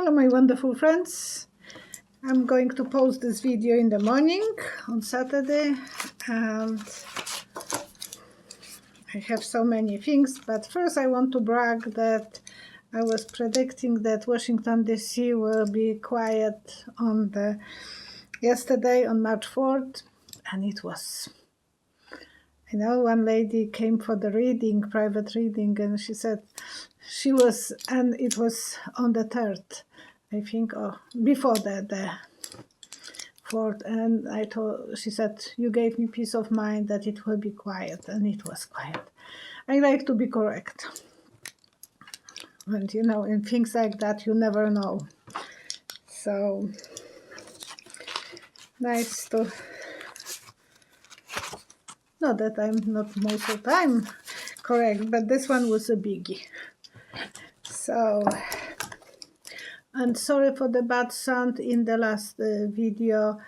Hello my wonderful friends. I'm going to post this video in the morning on Saturday, and I have so many things, but first I want to brag that I was predicting that Washington DC will be quiet on yesterday on March 4th, and it was. One lady came for the reading, private reading, and she said and it was on the 3rd, I think, or before the 4th, and she said, you gave me peace of mind that it will be quiet, and it was quiet. I like to be correct. And in things like that, you never know. So, nice to... Not that I'm not most of the time correct, but this one was a biggie. So, and sorry for the bad sound in the last video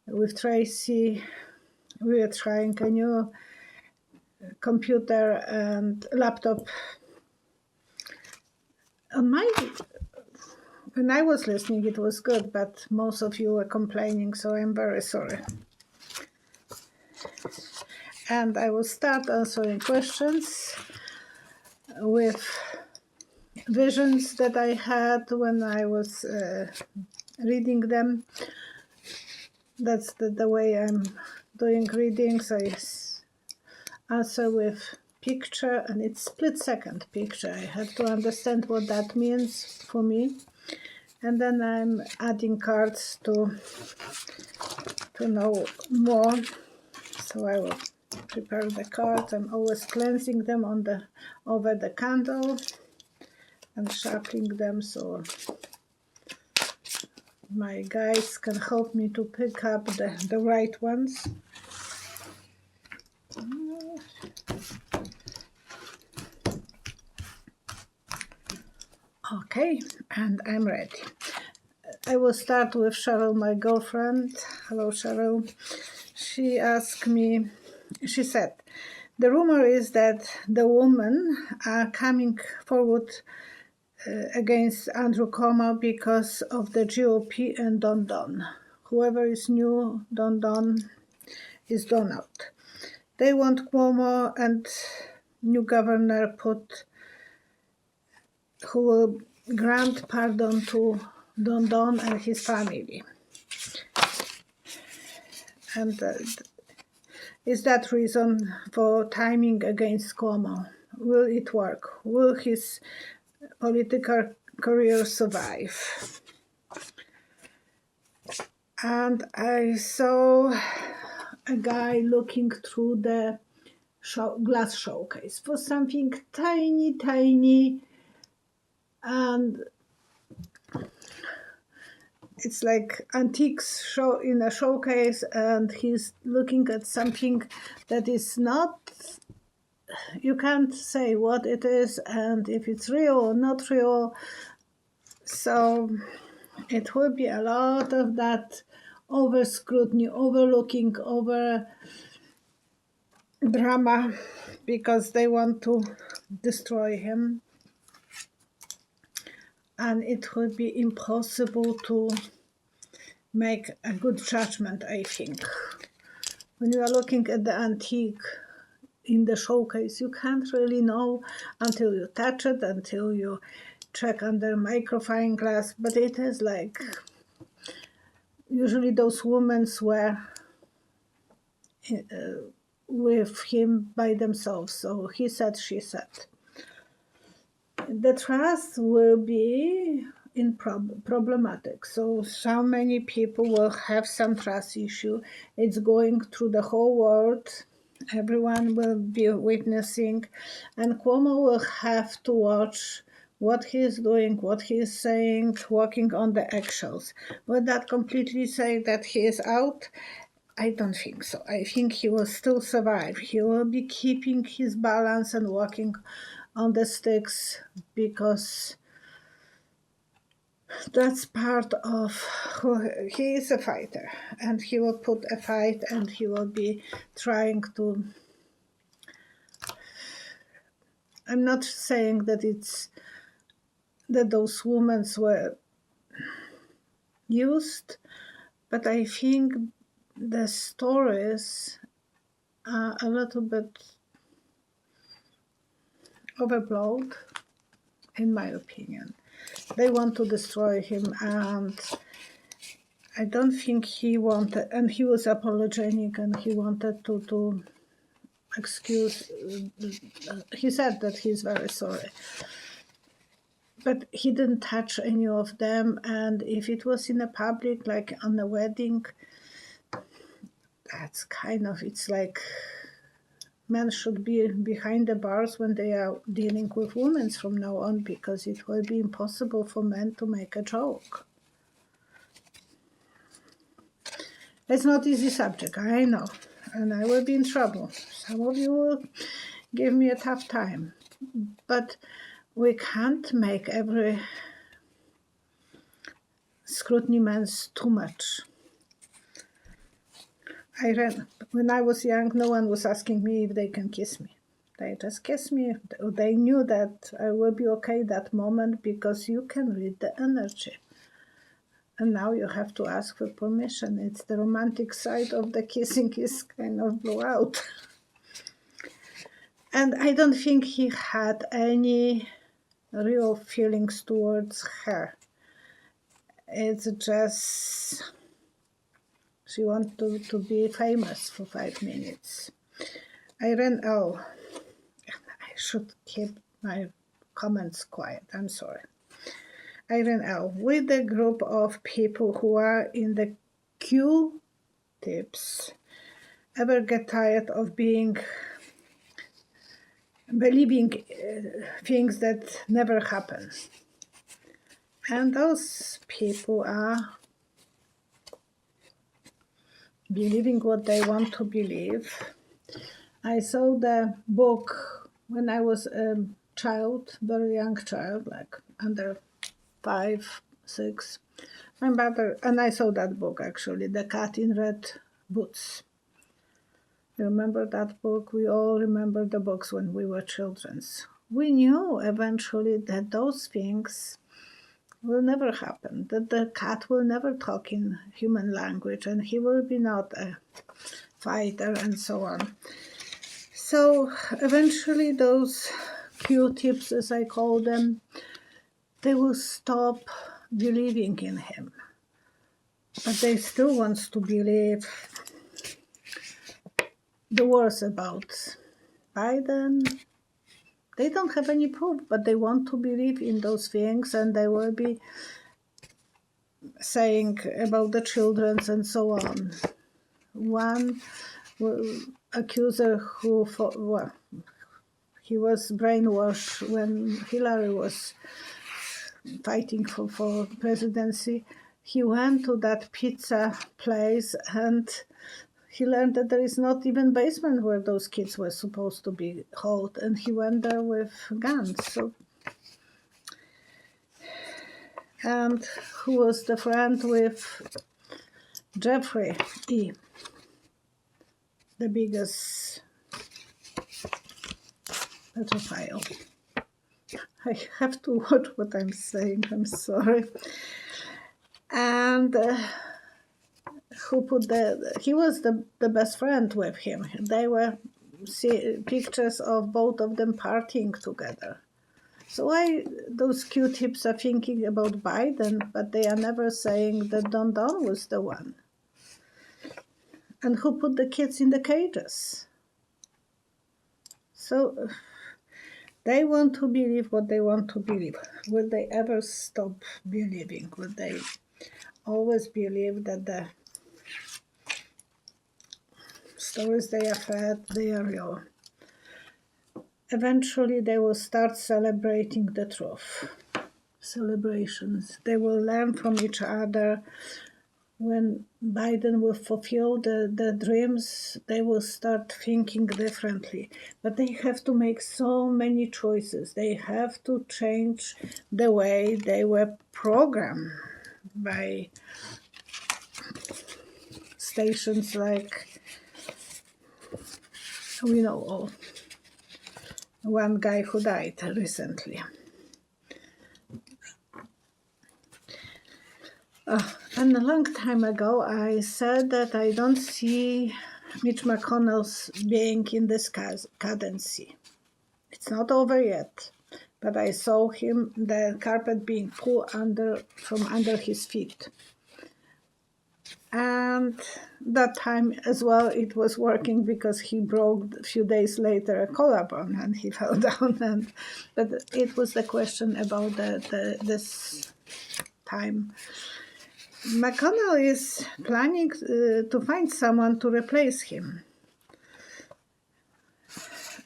with Tracy. We were trying a new computer and laptop. When I was listening, it was good, but most of you were complaining, so I'm very sorry. And I will start answering questions with visions that I had when I was reading them. That's the way I'm doing readings. I answer with picture, and it's split-second picture. I have to understand what that means for me. And then I'm adding cards to know more. So I will prepare the cards. I'm always cleansing them over the candle and sharpening them so my guides can help me to pick up the right ones. Okay, and I'm ready. I will start with Cheryl, my girlfriend. Hello, Cheryl. She asked me, she said, the rumor is that the women are coming forward against Andrew Cuomo because of the GOP and Don Don. Whoever is new, Don Don is done out. They want Cuomo and new governor who will grant pardon to Don Don and his family. And is that reason for timing against Cuomo? Will it work? Will his political career survive? And I saw a guy looking through the glass showcase for something tiny, and it's like antiques show in a showcase, and he's looking at something that is not, you can't say what it is and if it's real or not real. So it will be a lot of that over scrutiny, overlooking, over drama, because they want to destroy him. And it would be impossible to make a good judgment, I think. When you are looking at the antique in the showcase, you can't really know until you touch it, until you check under magnifying glass. But it is like, usually those women were with him by themselves. So he said, she said. The trust will be problematic. So many people will have some trust issue. It's going through the whole world. Everyone will be witnessing, and Cuomo will have to watch what he is doing, what he is saying, walking on the eggshells. Will that completely say that he is out? I don't think so. I think he will still survive. He will be keeping his balance and walking on the sticks, because that's part of who he is, a fighter, and he will put a fight, and he will be trying to... I'm not saying that those women were used, but I think the stories are a little bit overblown, in my opinion. They want to destroy him, and I don't think he wanted, and he was apologetic, and he wanted to excuse, he said that he's very sorry. But he didn't touch any of them, and if it was in a public, like on a wedding, that's kind of, it's like men should be behind the bars when they are dealing with women from now on, because it will be impossible for men to make a joke. It's not easy subject, I know, and I will be in trouble. Some of you will give me a tough time, but we can't make every scrutiny man's too much. When I was young, no one was asking me if they can kiss me. They just kiss me. They knew that I will be okay that moment, because you can read the energy. And now you have to ask for permission. It's the romantic side of the kissing is kind of blew out. And I don't think he had any real feelings towards her. It's just she wanted to be famous for 5 minutes. Irene L. I should keep my comments quiet, I'm sorry. Irene L. With a group of people who are in the Q-tips, ever get tired of believing things that never happen? And those people are believing what they want to believe. I saw the book when I was a child, very young child, like under 5, 6. My mother, and I saw that book actually, The Cat in Red Boots. You remember that book? We all remember the books when we were children. We knew eventually that those things will never happen, that the cat will never talk in human language, and he will be not a fighter, and so on. So eventually those Q-tips, as I call them, they will stop believing in him. But they still want to believe the worst about Biden. They don't have any proof, but they want to believe in those things, and they will be saying about the children and so on. One accuser who, he was brainwashed when Hillary was fighting for presidency. He went to that pizza place, and he learned that there is not even basement where those kids were supposed to be held, and he went there with guns. So, and who was the friend with Jeffrey E., the biggest pedophile. I have to watch what I'm saying, I'm sorry. And who put he was the best friend with him. They were pictures of both of them partying together. So why those Q-tips are thinking about Biden, but they are never saying that Don was the one? And who put the kids in the cages? So they want to believe what they want to believe. Will they ever stop believing? Will they always believe that the stories they are fed, they are real? Eventually they will start celebrating the truth. Celebrations. They will learn from each other. When Biden will fulfill the dreams, they will start thinking differently. But they have to make so many choices. They have to change the way they were programmed by stations like, we know all. One guy who died recently. And a long time ago, I said that I don't see Mitch McConnell's being in this cadency. It's not over yet, but I saw the carpet being pulled from under his feet. And that time as well, it was working because he broke a few days later a collarbone and he fell down. But it was the question about this time. McConnell is planning to find someone to replace him.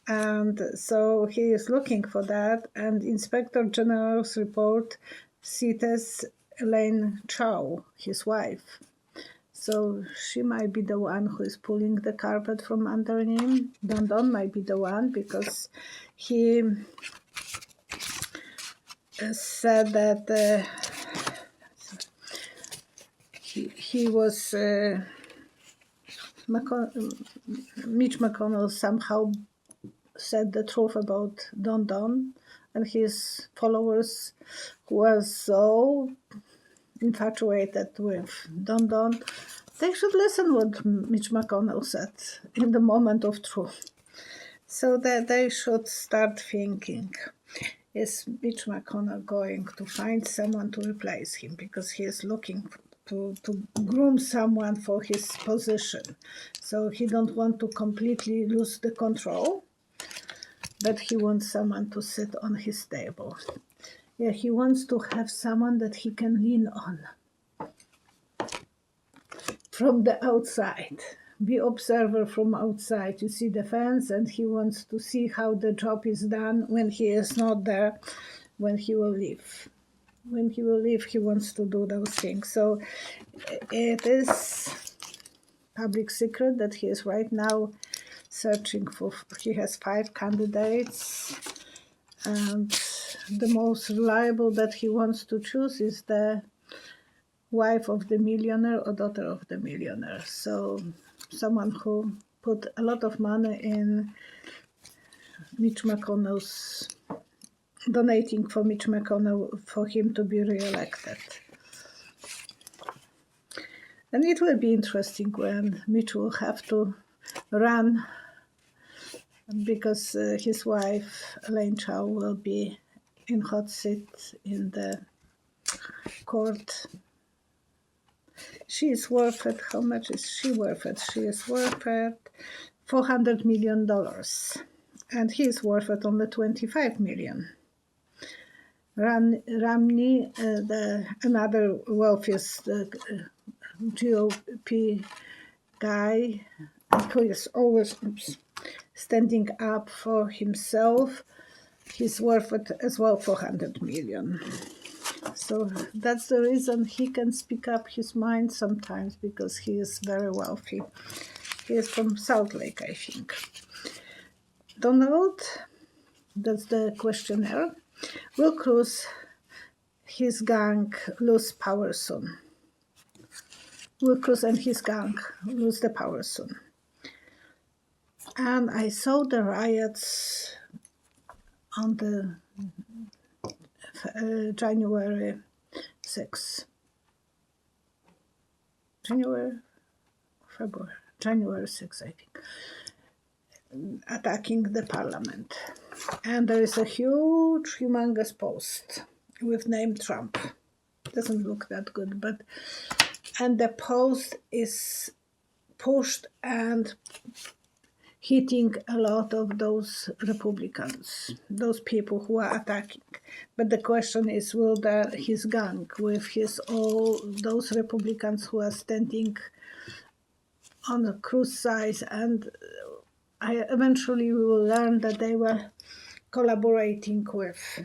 And so he is looking for that. And Inspector General's report cites Elaine Chao, his wife. So she might be the one who is pulling the carpet from under him. Don Don might be the one because he said that he was Mitch McConnell somehow said the truth about Don Don and his followers who were so infatuated with Don Don. They should listen what Mitch McConnell said in the moment of truth. So that they should start thinking, is Mitch McConnell going to find someone to replace him because he is looking to groom someone for his position. So he don't want to completely lose the control, but he wants someone to sit on his table. Yeah, he wants to have someone that he can lean on from the outside. Be observer from outside. You see the fence and he wants to see how the job is done when he is not there, when he will leave. When he will leave, he wants to do those things. So it is public secret that he is right now searching for, he has 5 candidates, and the most reliable that he wants to choose is the wife of the millionaire or daughter of the millionaire. So someone who put a lot of money in Mitch McConnell's, donating for Mitch McConnell for him to be re-elected. And it will be interesting when Mitch will have to run because his wife, Elaine Chao, will be in hot seat in the court. She is worth it. How much is she worth it? She is worth it $400 million. And he is worth it only $25 million. Romney, another wealthiest GOP guy, who is always standing up for himself, he's worth it as well $400 million. So that's the reason he can speak up his mind sometimes, because he is very wealthy. He is from Salt Lake, I think. Donald, that's the questionnaire. Will Cruz, his gang, lose power soon? Will Cruz and his gang lose the power soon? And I saw the riots on the January 6th. January 6th, I think, attacking the parliament. And there is a huge, humongous post with name Trump. Doesn't look that good, but, and the post is pushed and hitting a lot of those Republicans, those people who are attacking. But the question is, will his gang, with all those Republicans who are standing on the Cruz side, and eventually we will learn that they were collaborating with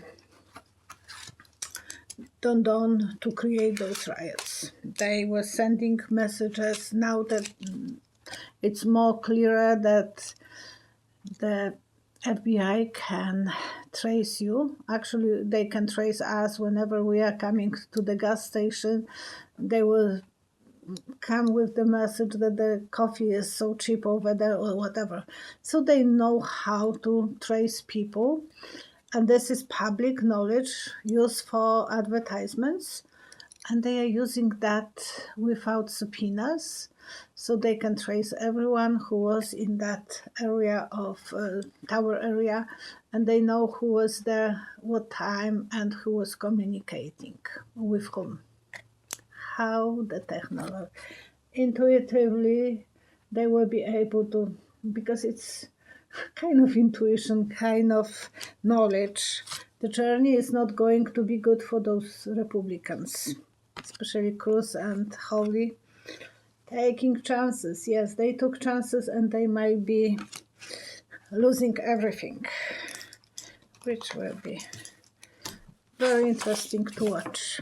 Don Don to create those riots. They were sending messages. Now that it's more clearer that the FBI can trace you. Actually, they can trace us whenever we are coming to the gas station. They will come with the message that the coffee is so cheap over there or whatever. So they know how to trace people. And this is public knowledge used for advertisements. and they are using that without subpoenas, so they can trace everyone who was in that area of tower area, and they know who was there, what time, and who was communicating with whom. How the technology, intuitively, they will be able to, because it's kind of intuition, kind of knowledge. The journey is not going to be good for those Republicans, especially Cruz and Hawley. Taking chances, yes, they took chances and they might be losing everything, which will be very interesting to watch.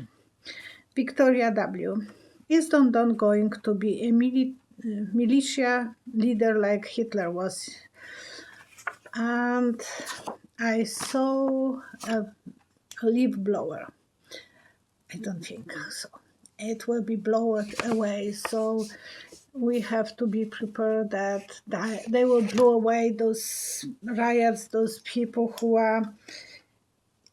Victoria W. Is Don Don going to be a militia leader like Hitler was? And I saw a leaf blower. I don't think so. It will be blown away, so we have to be prepared that they will blow away those riots, those people who are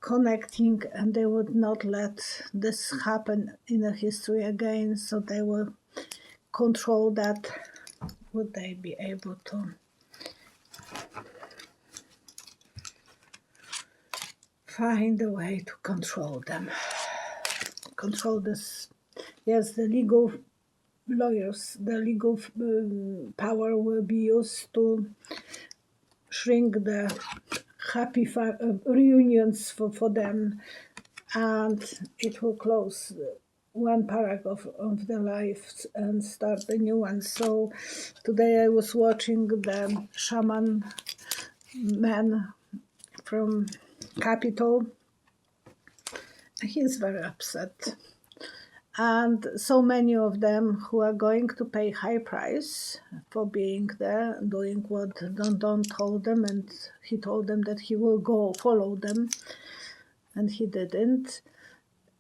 connecting, and they would not let this happen in the history again, so they will control that. Would they be able to find a way to control them? Control this. Yes, the legal lawyers, the legal power will be used to shrink the happy reunions for them, and it will close one paragraph of their lives and start a new one. So today I was watching the shaman man from Capitol. He's very upset. And so many of them who are going to pay high price for being there, doing what Don Don told them, and he told them that he will go follow them, and he didn't.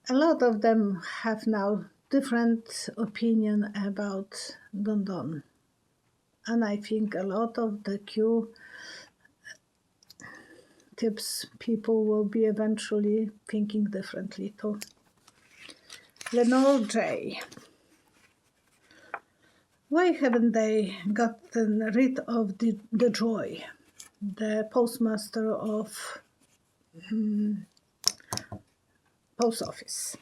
A lot of them have now different opinion about Don Don. And I think a lot of the Q tips people will be eventually thinking differently too. Lenore J. Why haven't they gotten rid of the Joy, the postmaster of post office?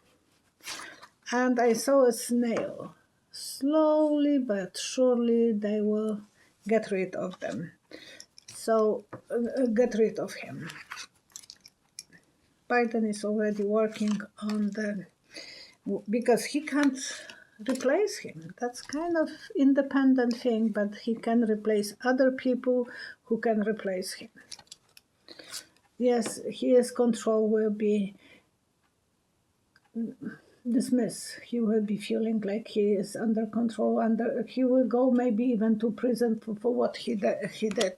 And I saw a snail. Slowly but surely they will get rid of them. So get rid of him. Biden is already working on because he can't replace him. That's kind of independent thing, but he can replace other people who can replace him. Yes, his control will be dismissed. He will be feeling like he is under control. He will go maybe even to prison for what he did.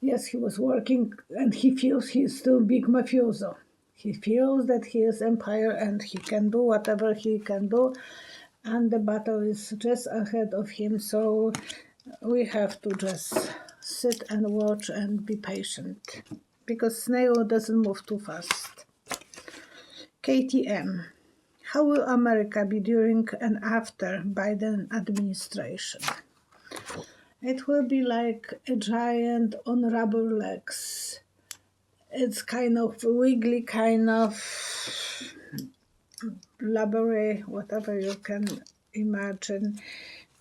Yes, he was working, and he feels he is still big mafioso. He feels that he is empire and he can do whatever he can do, and the battle is just ahead of him. So we have to just sit and watch and be patient, because snail doesn't move too fast. KTM. How will America be during and after Biden administration? It will be like a giant on rubber legs. It's kind of wiggly, kind of blubbery, whatever you can imagine,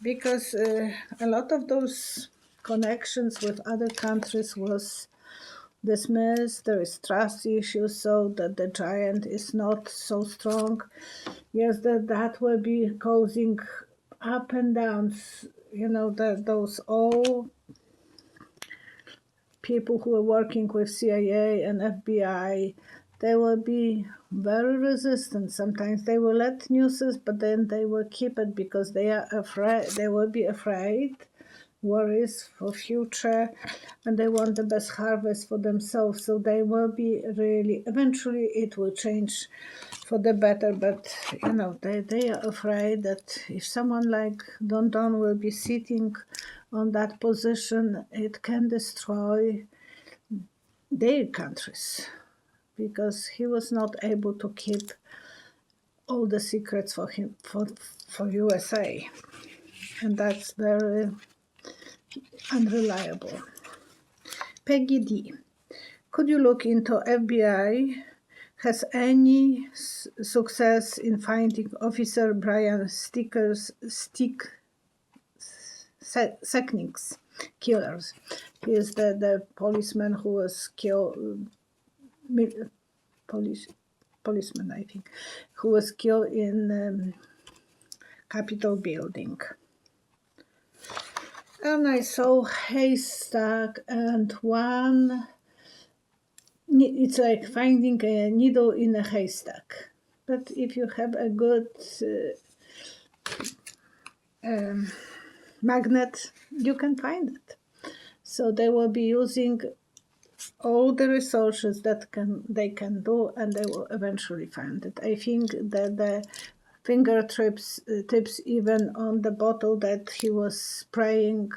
because a lot of those connections with other countries was dismissed. There is trust issues, so that the giant is not so strong. Yes, that will be causing up and downs. Those all people who are working with CIA and FBI, they will be very resistant. Sometimes they will let newses, but then they will keep it because they are afraid. They will be afraid, worries for future, and they want the best harvest for themselves. So they will be really, eventually it will change for the better, but they are afraid that if someone like Don Don will be sitting on that position, it can destroy their countries, because he was not able to keep all the secrets for him, for USA. And that's very unreliable. Peggy D. Could you look into FBI has any success in finding Officer Brian Sicknick's killers? He is the policeman who was killed, policeman, I think, who was killed in Capitol building. And I saw haystack and one, it's like finding a needle in a haystack. But if you have a good magnet, you can find it. So they will be using all the resources that they can do, and they will eventually find it. I think that the fingertips tips even on the bottle that he was spraying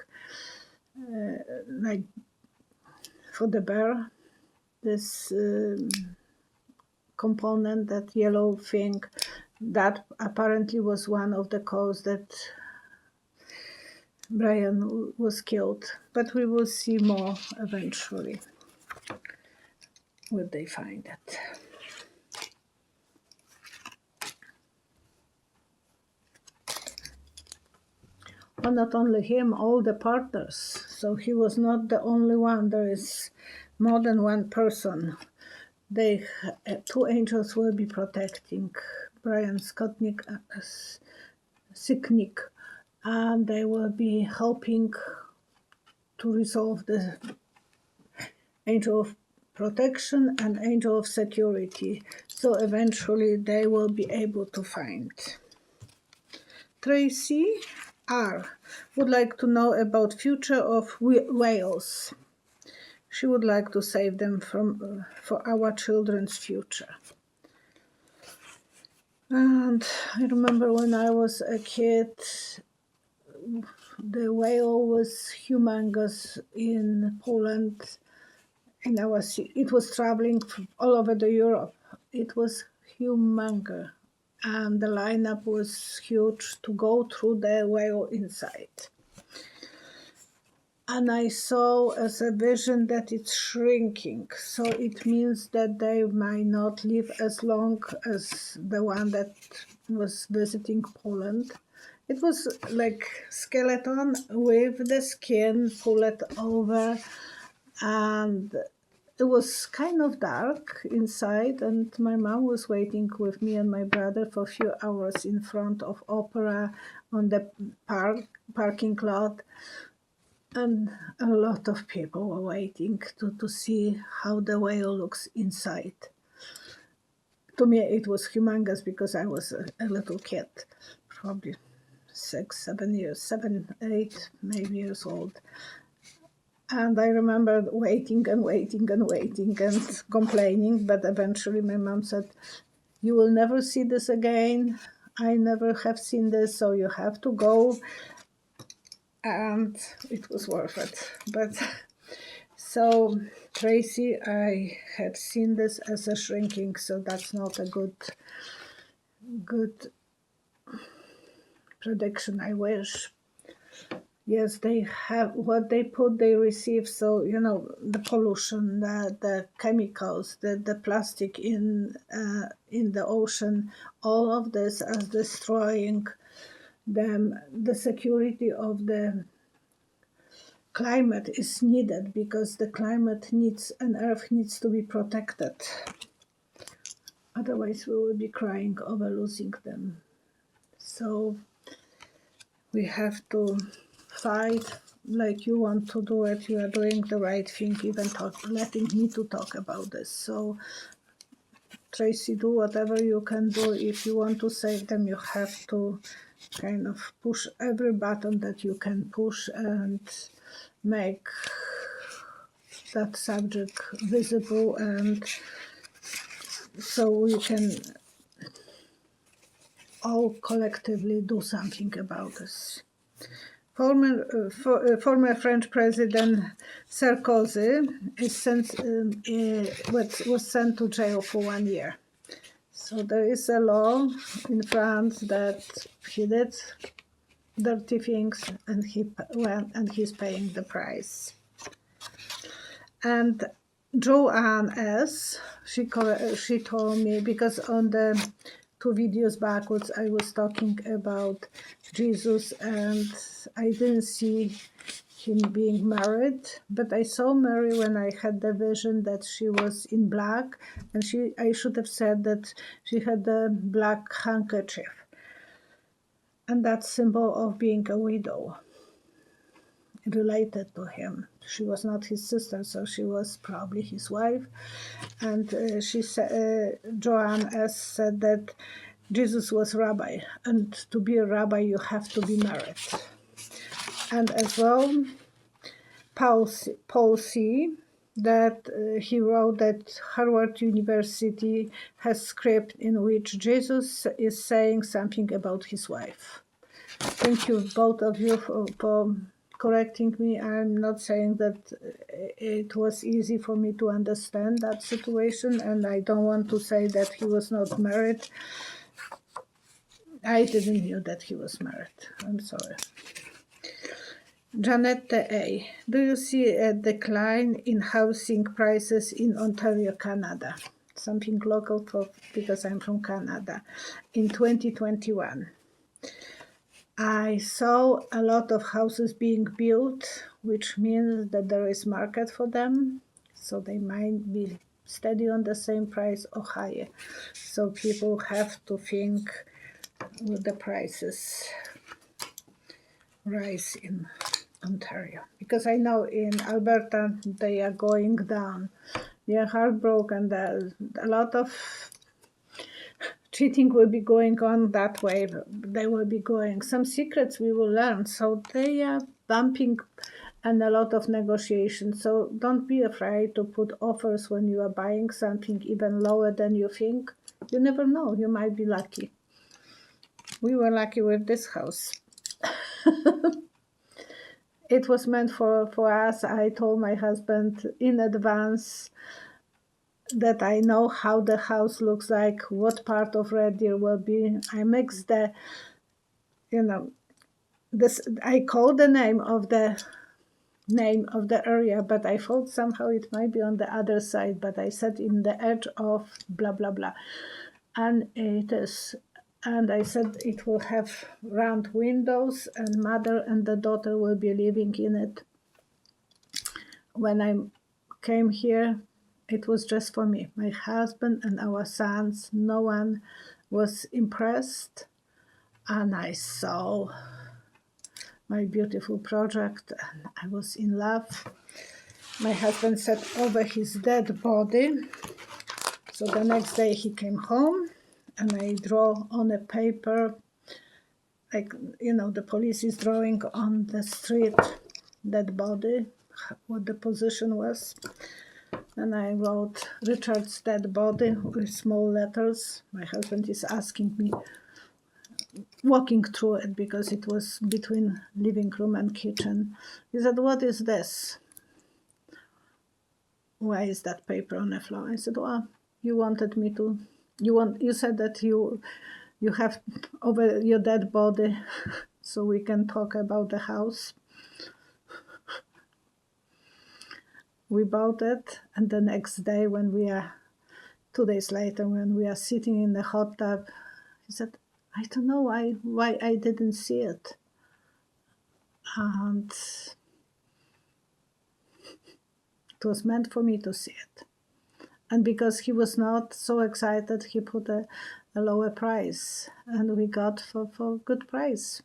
like for the bear, this component, that yellow thing, that apparently was one of the cause that Brian was killed. But we will see more eventually when they find it. Well, not only him, all the partners. So he was not the only one. There is more than one person. They, two angels will be protecting Brian Sicknick, and they will be helping to resolve the angel of protection and angel of security. So eventually they will be able to find. Tracy R. would like to know about future of whales. She would like to save them for our children's future. And I remember when I was a kid, the whale was humongous in Poland. It was traveling all over the Europe. It was humongous. And the lineup was huge to go through the whale inside. And I saw as a vision that it's shrinking. So it means that they might not live as long as the one that was visiting Poland. It was like skeleton with the skin pulled over, and it was kind of dark inside, and my mom was waiting with me and my brother for a few hours in front of Opera on the parking lot. And a lot of people were waiting to see how the whale looks inside. To me, it was humongous because I was a little kid, probably 7, 8, maybe years old. And I remember waiting and waiting and waiting and complaining, but eventually my mom said, "You will never see this again. I never have seen this, so you have to go." And it was worth it. But so Tracy, I had seen this as a shrinking, so that's not a good prediction, I wish. Yes, they have what they put, they receive. So, you know, the pollution, the chemicals, the plastic in the ocean, all of this is destroying them. The security of the climate is needed because the climate needs, and Earth needs to be protected. Otherwise, we will be crying over losing them. So we have to fight like you want to do it. You are doing the right thing, even letting me to talk about this. So Tracy, do whatever you can do. If you want to save them, you have to kind of push every button that you can push and make that subject visible, and so we can all collectively do something about this. Former French President Sarkozy was sent to jail for 1 year. So there is a law in France that he did dirty things and he went and he's paying the price. And Joanne S, she told me, because on the 2 videos backwards I was talking about Jesus and I didn't see him being married, but I saw Mary when I had the vision that she was in black, and I should have said that she had a black handkerchief, and that's symbol of being a widow, related to him. She was not his sister, so she was probably his wife. And she said, Joanne S said that Jesus was rabbi, and to be a rabbi you have to be married. And as well, Paul C, that he wrote that Harvard University has script in which Jesus is saying something about his wife. Thank you, both of you, for correcting me. I'm not saying that it was easy for me to understand that situation, and I don't want to say that he was not married. I didn't know that he was married. I'm sorry. Janette A, do you see a decline in housing prices in Ontario, Canada? Something local because I'm from Canada. In 2021. I saw a lot of houses being built, which means that there is market for them, so they might be steady on the same price or higher. So people have to think with the prices rise in Ontario, because I know in Alberta they are going down. They are heartbroken. That a lot of cheating will be going on that way. They will be going. Some secrets we will learn. So they are bumping and a lot of negotiation. So don't be afraid to put offers when you are buying something even lower than you think. You never know. You might be lucky. We were lucky with this house. It was meant for us. I told my husband in advance that I know how the house looks like, what part of Red Deer will be. I mixed the, I called the name of the area, but I thought somehow it might be on the other side, but I said in the edge of blah, blah, blah. And it is. And I said it will have round windows and mother and the daughter will be living in it. When I came here, it was just for me, my husband and our sons. No one was impressed. And I saw my beautiful project and I was in love. My husband sat over his dead body. So the next day he came home and I draw on a paper, like, the police is drawing on the street, dead body, what the position was. And I wrote Richard's dead body with small letters. My husband is asking me, walking through it because it was between living room and kitchen. He said, what is this? Why is that paper on the floor? I said, well, you wanted me to, you said that you have over your dead body so we can talk about the house. We bought it, and the next day 2 days later, when we are sitting in the hot tub, he said, I don't know why I didn't see it. And it was meant for me to see it. And because he was not so excited, he put a lower price, and we got for good price.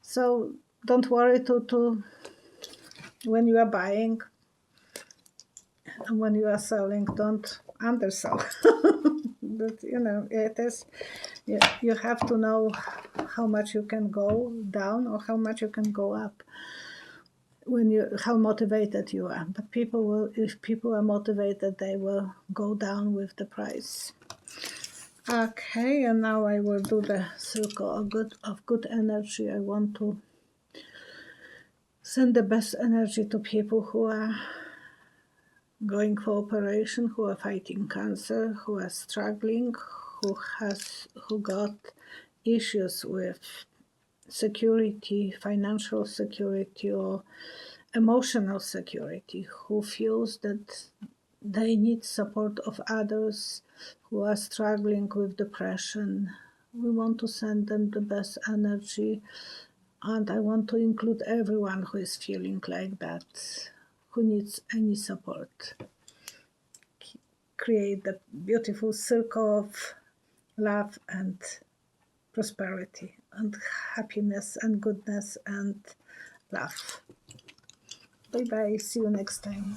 So don't worry to when you are buying and when you are selling, don't undersell. But it is, you have to know how much you can go down or how much you can go up how motivated you are. But if people are motivated, they will go down with the price. Okay, and now I will do the circle of good energy. I want to send the best energy to people who are going for operation, who are fighting cancer, who are struggling, who got issues with security, financial security, or emotional security, who feels that they need support of others who are struggling with depression. We want to send them the best energy, and I want to include everyone who is feeling like that, who needs any support. Create the beautiful circle of love and prosperity and happiness and goodness and love. Bye bye. See you next time.